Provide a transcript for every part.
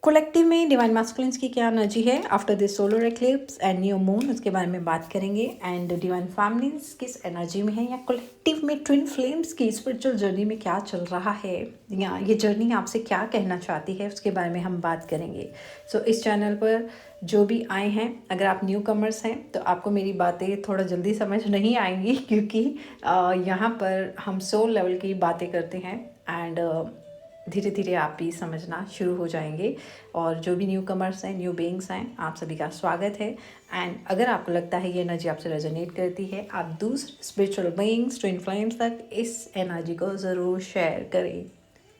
Collective में divine masculines की क्या एनर्जी है after this solar eclipse and new moon, उसके बारे में बात करेंगे। एंड डिवाइन फैमिलीज किस एनर्जी में है, या कलेक्टिव में ट्विन फ्लेम्स की स्पिरिचुअल जर्नी में क्या चल रहा है, या ये जर्नी आपसे क्या कहना चाहती है, उसके बारे में हम बात करेंगे। सो इस चैनल पर जो भी आए हैं, अगर आप न्यू कमर्स हैं तो आपको मेरी बातें थोड़ा जल्दी समझ नहीं आएंगी, क्योंकि यहाँ पर हम सोल लेवल की बातें करते हैं एंड धीरे धीरे आप भी समझना शुरू हो जाएंगे। और जो भी न्यू कमर्स हैं, न्यू बीइंग्स हैं, आप सभी का स्वागत है। एंड अगर आपको लगता है ये एनर्जी आपसे रेजोनेट करती है, आप दूसरे स्पिरिचुअल बीइंग्स, ट्विन फ्लेम्स तक इस एनर्जी को ज़रूर शेयर करें।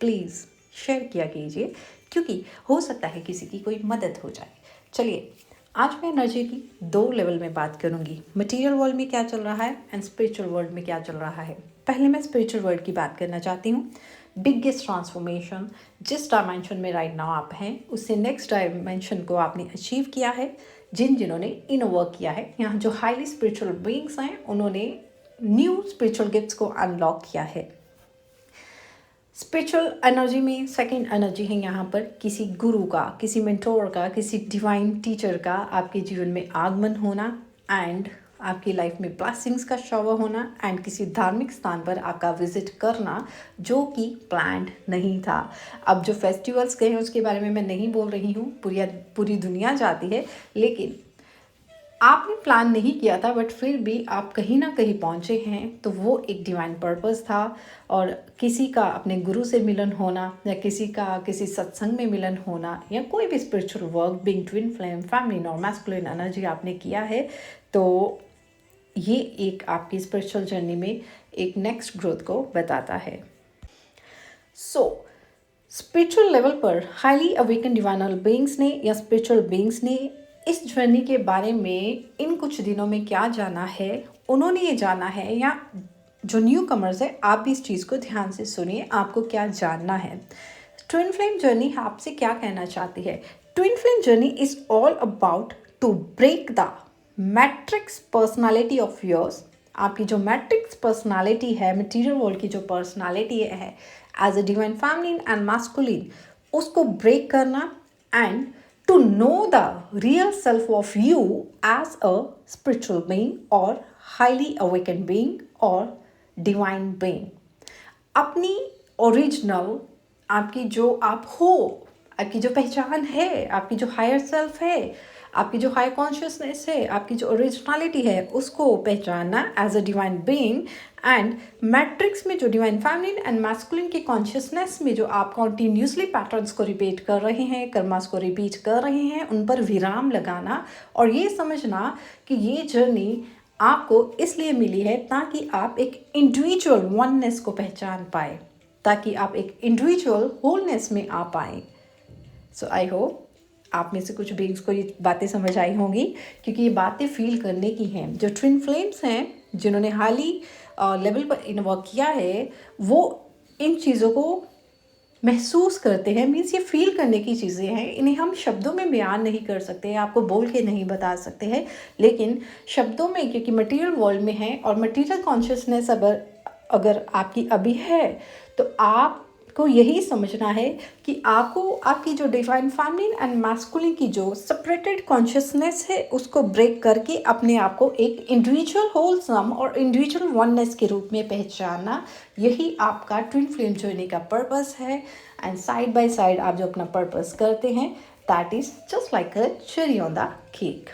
प्लीज़ शेयर किया कीजिए, क्योंकि हो सकता है किसी की कोई मदद हो जाए। चलिए, आज मैं एनर्जी की 2 लेवल में बात करूंगी। मटेरियल वर्ल्ड में क्या चल रहा है एंड स्पिरिचुअल वर्ल्ड में क्या चल रहा है। पहले मैं स्पिरिचुअल वर्ल्ड की बात करना चाहती हूँ। बिगेस्ट ट्रांसफॉर्मेशन जिस डायमेंशन में राइट नाउ आप हैं, उससे नेक्स्ट डायमेंशन को आपने अचीव किया है। जिन्होंने इनर वर्क किया है, यहाँ जो हाईली स्पिरिचुअल बीइंग्स हैं, उन्होंने न्यू स्पिरिचुअल गिफ्ट्स को अनलॉक किया है। स्पिरिचुअल एनर्जी में सेकंड एनर्जी है यहाँ पर किसी गुरु का, किसी मेंटोर का, किसी डिवाइन टीचर का आपके जीवन में आगमन होना एंड आपकी लाइफ में ब्लेसिंग्स का शॉवर होना एंड किसी धार्मिक स्थान पर आपका विजिट करना जो कि प्लान्ड नहीं था। अब जो फेस्टिवल्स गए हैं उसके बारे में मैं नहीं बोल रही हूँ, पूरी दुनिया जाती है, लेकिन आपने प्लान नहीं किया था बट फिर भी आप कहीं ना कहीं पहुँचे हैं, तो वो एक डिवाइन पर्पस था। और किसी का अपने गुरु से मिलन होना, या किसी का किसी सत्संग में मिलन होना, या कोई भी spiritual work, being twin flame, family और मैस्कुलिन एनर्जी आपने किया है, तो ये एक आपकी स्पिरिचुअल जर्नी में एक नेक्स्ट ग्रोथ को बताता है। सो स्पिरिचुअल लेवल पर हाईली अवेकन डिवाइनल बीइंग्स ने या स्पिरिचुअल बीइंग्स ने इस जर्नी के बारे में इन कुछ दिनों में क्या जाना है, उन्होंने ये जाना है, या जो न्यू कमर्स है आप भी इस चीज़ को ध्यान से सुनिए, आपको क्या जानना है। ट्विन फ्लेम जर्नी आपसे क्या कहना चाहती है। Twin flame journey is all about to break the matrix personality of yours. आपकी जो मैट्रिक्स पर्सनालिटी है, मटीरियल वर्ल्ड की जो पर्सनालिटी है as a divine feminine and masculine, उसको ब्रेक करना and to know the real self of you as a spiritual being or highly awakened being or divine being। अपनी original, आपकी जो आप हो, आपकी जो पहचान है, आपकी जो हायर सेल्फ है, आपकी जो हाई कॉन्शियसनेस है, आपकी जो ओरिजिनलिटी है, उसको पहचानना as a divine being. And matrix में जो डिवाइन फेमिनिन एंड मैस्कुलिन की कॉन्शियसनेस में जो आप कॉन्टीन्यूसली पैटर्न्स को रिपीट कर रहे हैं, कर्मास को रिपीट कर रहे हैं, उन पर विराम लगाना और ये समझना कि ये जर्नी आपको इसलिए मिली है ताकि आप एक इंडिविजुअल वननेस को पहचान पाए, ताकि आप एक इंडिविजुअल होलनेस में आ पाए। सो आई होप आप में से कुछ बीइंग्स को ये बातें समझ आई होंगी, क्योंकि ये बातें फील करने की हैं। जो ट्विन फ्लेम्स हैं, जिन्होंने हाली लेवल पर इन वर्क किया है, वो इन चीज़ों को महसूस करते हैं। मीन्स ये फील करने की चीज़ें हैं, इन्हें हम शब्दों में बयान नहीं कर सकते, आपको बोल के नहीं बता सकते हैं, लेकिन शब्दों में, क्योंकि मटेरियल वर्ल्ड में है और मटेरियल कॉन्शियसनेस अगर आपकी अभी है, तो आपको यही समझना है कि आपको आपकी जो डिवाइन फेमिनिन एंड मैस्कुलिन की जो सेपरेटेड कॉन्शियसनेस है, उसको ब्रेक करके अपने आप को एक इंडिविजुअल होलसम और इंडिविजुअल वननेस के रूप में पहचानना, यही आपका ट्विन फ्लेम जर्नी का पर्पस है। एंड साइड बाय साइड आप जो अपना पर्पस करते हैं, that is just like a cherry on the cake.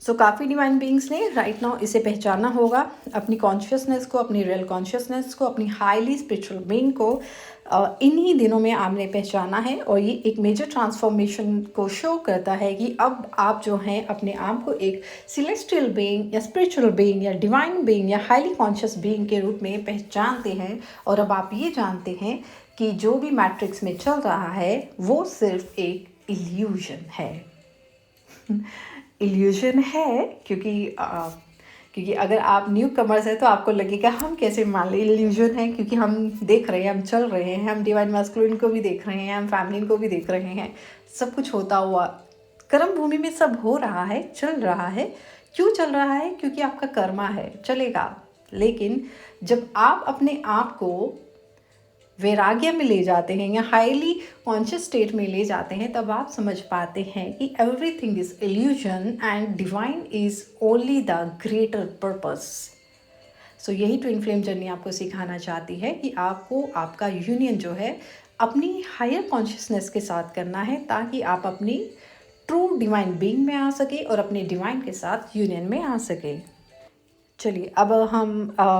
So काफ़ी डिवाइन बीइंग्स ने राइट नाउ इसे पहचाना होगा, अपनी कॉन्शियसनेस को, अपनी रियल कॉन्शियसनेस को, अपनी हाईली स्पिरिचुअल बीइंग को इन्हीं दिनों में आपने पहचाना है। और ये एक मेजर ट्रांसफॉर्मेशन को शो करता है कि अब आप जो हैं अपने आप को एक सिलेस्टियल बीइंग या स्पिरिचुअल बीइंग या डिवाइन बीइंग या हाईली कॉन्शियस बीइंग के रूप में पहचानते हैं। और अब आप ये जानते हैं कि जो भी मैट्रिक्स में चल रहा है वो सिर्फ एक इल्यूजन है। इल्यूजन है क्योंकि अगर आप न्यू कमर्स है तो आपको लगेगा हम कैसे मान लें इल्यूजन है, क्योंकि हम देख रहे हैं, हम चल रहे हैं, हम डिवाइन मैस्कुलिन को भी देख रहे हैं, हम फैमिली को भी देख रहे हैं, सब कुछ होता हुआ कर्म भूमि में सब हो रहा है, चल रहा है। क्यों चल रहा है? क्योंकि आपका कर्मा है, चलेगा। लेकिन जब आप अपने आप को वैराग्य में ले जाते हैं या हाईली कॉन्शियस स्टेट में ले जाते हैं, तब आप समझ पाते हैं कि everything is illusion and divine is only the greater purpose. So यही ट्विन फ्लेम जर्नी आपको सिखाना चाहती है कि आपको आपका यूनियन जो है अपनी हायर कॉन्शियसनेस के साथ करना है, ताकि आप अपनी ट्रू डिवाइन बीइंग में आ सके और अपने डिवाइन के साथ यूनियन में आ सके। चलिए अब हम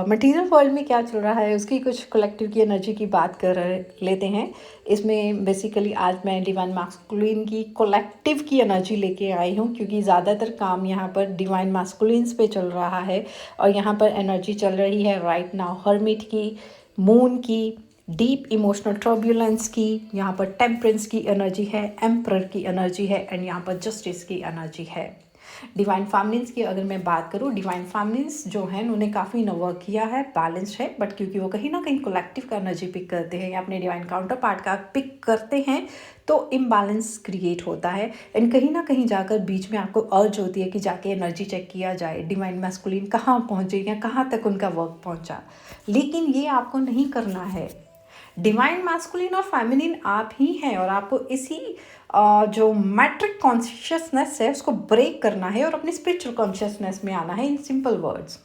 मटेरियल वर्ल्ड में क्या चल रहा है उसकी कुछ कलेक्टिव की एनर्जी की बात कर लेते हैं। इसमें बेसिकली आज मैं डिवाइन मास्कुलिन की कलेक्टिव की एनर्जी लेके आई हूँ, क्योंकि ज़्यादातर काम यहाँ पर डिवाइन मास्कुलिन्स पे चल रहा है और यहाँ पर एनर्जी चल रही है राइट नाउ हर्मिट की, मून की, डीप इमोशनल टर्बुलेंस की, यहाँ पर टेम्परेंस की एनर्जी है, एम्परर की एनर्जी है एंड यहाँ पर जस्टिस की एनर्जी है। डिवाइन फैमिलिन्स की अगर मैं बात करूँ, डिवाइन फैमिलिन्स जो हैं उन्होंने काफ़ी वर्क किया है, बैलेंस्ड है, बट क्योंकि वो कहीं ना कहीं कलेक्टिव का एनर्जी पिक करते हैं या अपने डिवाइन काउंटर पार्ट का पिक करते हैं, तो इम्बैलेंस क्रिएट होता है एंड कहीं ना कहीं जाकर बीच में आपको अर्ज होती है कि जाके एनर्जी चेक किया जाए डिवाइन मैस्कुलिन कहाँ पहुँचे या कहाँ तक उनका वर्क पहुँचा। लेकिन ये आपको नहीं करना है। डिवाइन मैस्कुलिन और फेमिनिन आप ही हैं और आपको इसी जो मैट्रिक कॉन्शियसनेस है उसको ब्रेक करना है और अपनी स्पिरिचुअल कॉन्शियसनेस में आना है, इन सिंपल वर्ड्स।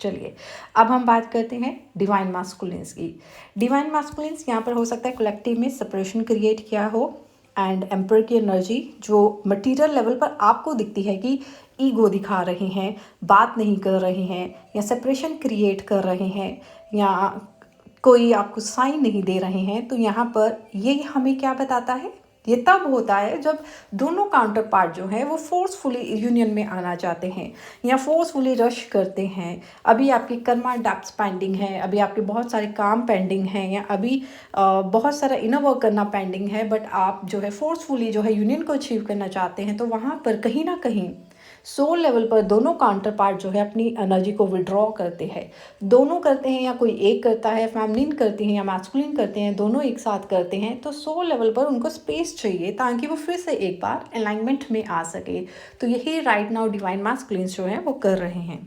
चलिए अब हम बात करते हैं डिवाइन मास्कुलिन्स की। डिवाइन मास्कुलिन्स यहाँ पर हो सकता है कलेक्टिव में सेपरेशन क्रिएट किया हो एंड एम्पर की एनर्जी जो मटेरियल लेवल पर आपको दिखती है कि ईगो दिखा रहे हैं, बात नहीं कर रहे हैं या सेपरेशन क्रिएट कर रहे हैं या कोई आपको साइन नहीं दे रहे हैं, तो यहाँ पर ये हमें क्या बताता है? ये तब होता है जब दोनों काउंटर पार्ट जो हैं वो फोर्सफुली यूनियन में आना चाहते हैं या फोर्सफुली रश करते हैं। अभी आपकी कर्मा डेप्थ्स पेंडिंग है, अभी आपके बहुत सारे काम पेंडिंग हैं या अभी बहुत सारा इनर वर्क करना पेंडिंग है, बट आप जो है फोर्सफुली जो है यूनियन को अचीव करना चाहते हैं, तो वहाँ पर कहीं ना कहीं सोल लेवल पर दोनों काउंटर पार्ट जो है अपनी एनर्जी को विड्रॉ करते हैं। दोनों करते हैं या कोई एक करता है, फेमिनिन करती हैं या मैस्कुलिन करते हैं, दोनों एक साथ करते हैं, तो सोल लेवल पर उनको स्पेस चाहिए ताकि वो फिर से एक बार अलाइनमेंट में आ सके। तो यही राइट नाउ डिवाइन मैस्कुलिन्स जो हैं वो कर रहे हैं।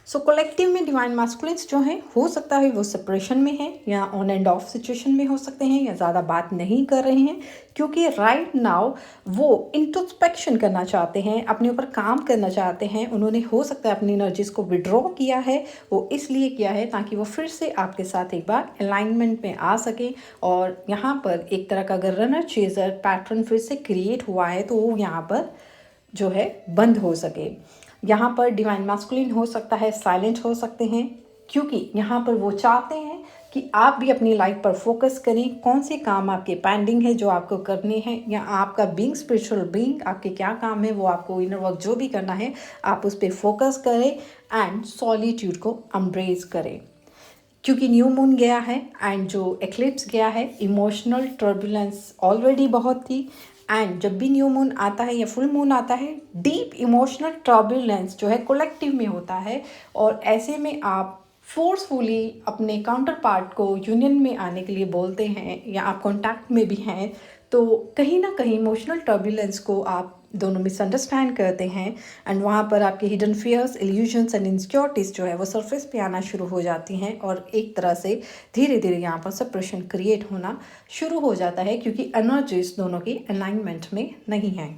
सो कलेक्टिव में डिवाइन मास्कुलिन्स जो हैं हो सकता है वो सेपरेशन में है या ऑन एंड ऑफ सिचुएशन में हो सकते हैं या ज़्यादा बात नहीं कर रहे हैं, क्योंकि राइट नाउ वो इंट्रोस्पेक्शन करना चाहते हैं, अपने ऊपर काम करना चाहते हैं। उन्होंने हो सकता है अपनी एनर्जीज को विड्रॉ किया है, वो इसलिए किया है ताकि वो फिर से आपके साथ एक बार अलाइनमेंट में आ सके और यहाँ पर एक तरह का अगर रनर चेजर पैटर्न फिर से क्रिएट हुआ है तो वो यहाँ पर जो है बंद हो सके। यहाँ पर डिवाइन मास्कुलिन हो सकता है साइलेंट हो सकते हैं, क्योंकि यहाँ पर वो चाहते हैं कि आप भी अपनी लाइफ पर फोकस करें। कौन से काम आपके पेंडिंग है जो आपको करने हैं, या आपका बीइंग स्पिरिचुअल बीइंग आपके क्या काम है वो आपको इनर वर्क जो भी करना है आप उस पर फोकस करें एंड सॉलिट्यूड को एम्ब्रेस करें। क्योंकि न्यू मून गया है एंड जो एक्लिप्स गया है, इमोशनल टर्बुलेंस ऑलरेडी बहुत थी एंड जब भी न्यू मून आता है या फुल मून आता है, डीप इमोशनल टर्बुलेंस जो है कलेक्टिव में होता है और ऐसे में आप फोर्सफुली अपने काउंटर पार्ट को यूनियन में आने के लिए बोलते हैं या आप कॉन्टैक्ट में भी हैं, तो कहीं ना कहीं इमोशनल टर्बुलेंस को आप दोनों मिसअंडरस्टैंड करते हैं एंड वहाँ पर आपके hidden fears, illusions and insecurities जो है वो सरफेस पे आना शुरू हो जाती हैं और एक तरह से धीरे धीरे यहाँ पर सेपरेशन क्रिएट होना शुरू हो जाता है, क्योंकि एनर्जीज दोनों की अलाइनमेंट में नहीं है।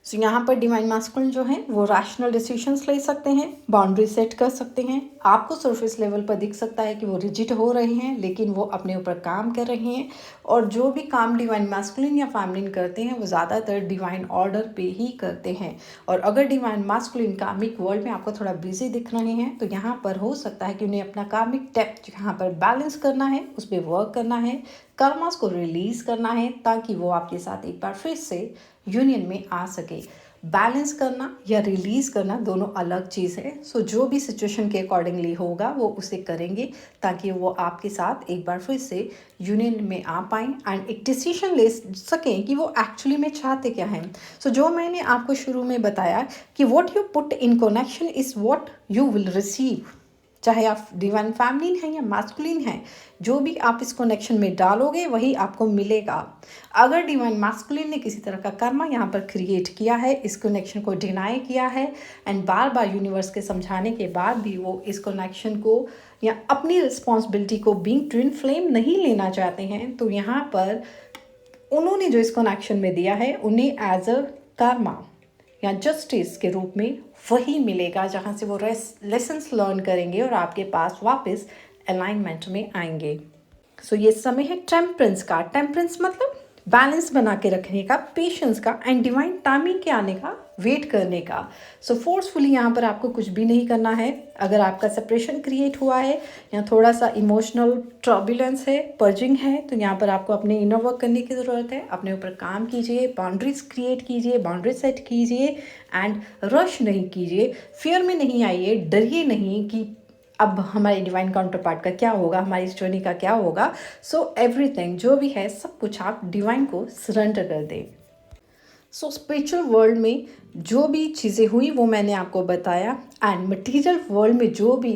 सो यहाँ पर डिवाइन मास्कुलिन जो है वो रैशनल डिसीजंस ले सकते हैं, बाउंड्री सेट कर सकते हैं। आपको सरफेस लेवल पर दिख सकता है कि वो रिजिड हो रहे हैं, लेकिन वो अपने ऊपर काम कर रहे हैं और जो भी काम डिवाइन मास्कुलिन या फेमिनिन करते हैं वो ज़्यादातर डिवाइन ऑर्डर पे ही करते हैं। और अगर डिवाइन मास्कुलिन कार्मिक वर्ल्ड में आपको थोड़ा बिजी दिख रहे हैं, तो यहाँ पर हो सकता है कि उन्हें अपना कार्मिक डेप्थ यहाँ पर बैलेंस करना है, उस पर वर्क करना है, कर्मास को रिलीज करना है, ताकि वो आपके साथ एक बार फिर से यूनियन में आ सके। बैलेंस करना या रिलीज़ करना दोनों अलग चीज़ है। सो जो भी सिचुएशन के अकॉर्डिंगली होगा वो उसे करेंगे ताकि वो आपके साथ एक बार फिर से यूनियन में आ पाएँ एंड एक डिसीजन ले सकें कि वो एक्चुअली में चाहते क्या हैं। सो जो मैंने आपको शुरू में बताया कि what you put in connection is what you will receive. चाहे आप डिवाइन फैमिलीन हैं या मैस्कुलिन हैं, जो भी आप इस कनेक्शन में डालोगे वही आपको मिलेगा। अगर डिवाइन मैस्कुलिन ने किसी तरह का कर्मा यहाँ पर क्रिएट किया है, इस कनेक्शन को डिनाई किया है एंड बार बार यूनिवर्स के समझाने के बाद भी वो इस कनेक्शन को या अपनी रिस्पॉन्सिबिलिटी को बीइंग ट्विन फ्लेम नहीं लेना चाहते हैं, तो यहाँ पर उन्होंने जो इस कनेक्शन में दिया है उन्हें एज अ कर्मा या जस्टिस के रूप में वही मिलेगा, जहाँ से वो लेसन्स लर्न करेंगे और आपके पास वापस अलाइनमेंट में आएंगे। सो ये समय है टेम्परेंस का। टेम्परेंस मतलब बैलेंस बना के रखने का, पेशेंस का एंड डिवाइन टाइमिंग के आने का वेट करने का। सो फोर्सफुली यहाँ पर आपको कुछ भी नहीं करना है। अगर आपका सेपरेशन क्रिएट हुआ है या थोड़ा सा इमोशनल ट्रबुलेंस है, पर्जिंग है, तो यहाँ पर आपको अपने इनर वर्क करने की ज़रूरत है। अपने ऊपर काम कीजिए, बाउंड्रीज क्रिएट कीजिए, बाउंड्री सेट कीजिए एंड रश नहीं कीजिए। फियर में नहीं आइए, डरिए नहीं कि अब हमारे डिवाइन काउंटर पार्ट का क्या होगा, हमारी इस जर्नी का क्या होगा। सो एवरीथिंग जो भी है सब कुछ आप डिवाइन को सरेंडर कर दें। सो स्पिरिचुअल वर्ल्ड में जो भी चीज़ें हुई वो मैंने आपको बताया एंड मटीरियल वर्ल्ड में जो भी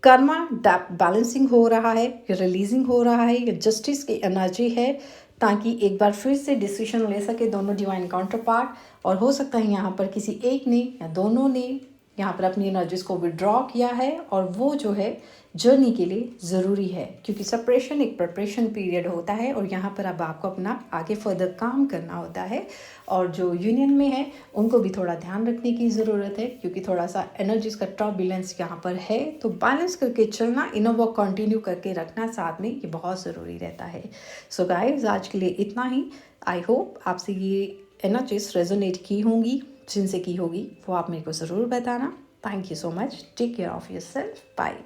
कर्मा बैलेंसिंग हो रहा है या रिलीजिंग हो रहा है या जस्टिस की एनर्जी है, ताकि एक बार फिर से डिसीजन ले सके दोनों डिवाइन काउंटर पार्ट। और हो सकता है यहाँ पर किसी एक ने या दोनों ने यहाँ पर अपनी एनर्जीज को विड्रॉ किया है और वो जो है जर्नी के लिए ज़रूरी है, क्योंकि सेपरेशन एक प्रिपरेशन पीरियड होता है और यहाँ पर अब आपको अपना आगे फर्दर काम करना होता है। और जो यूनियन में है उनको भी थोड़ा ध्यान रखने की ज़रूरत है, क्योंकि थोड़ा सा एनर्जीज का टर्बुलेंस यहाँ पर है, तो बैलेंस करके चलना, इनर वर्क कंटिन्यू करके रखना साथ में, ये बहुत ज़रूरी रहता है। सो गाइस, आज के लिए इतना ही। आई होप आपसे ये एनर्जीज रेजोनेट की होंगी, जिनसे की होगी वो आप मेरे को ज़रूर बताना। Thank you so much. Take care of yourself. Bye.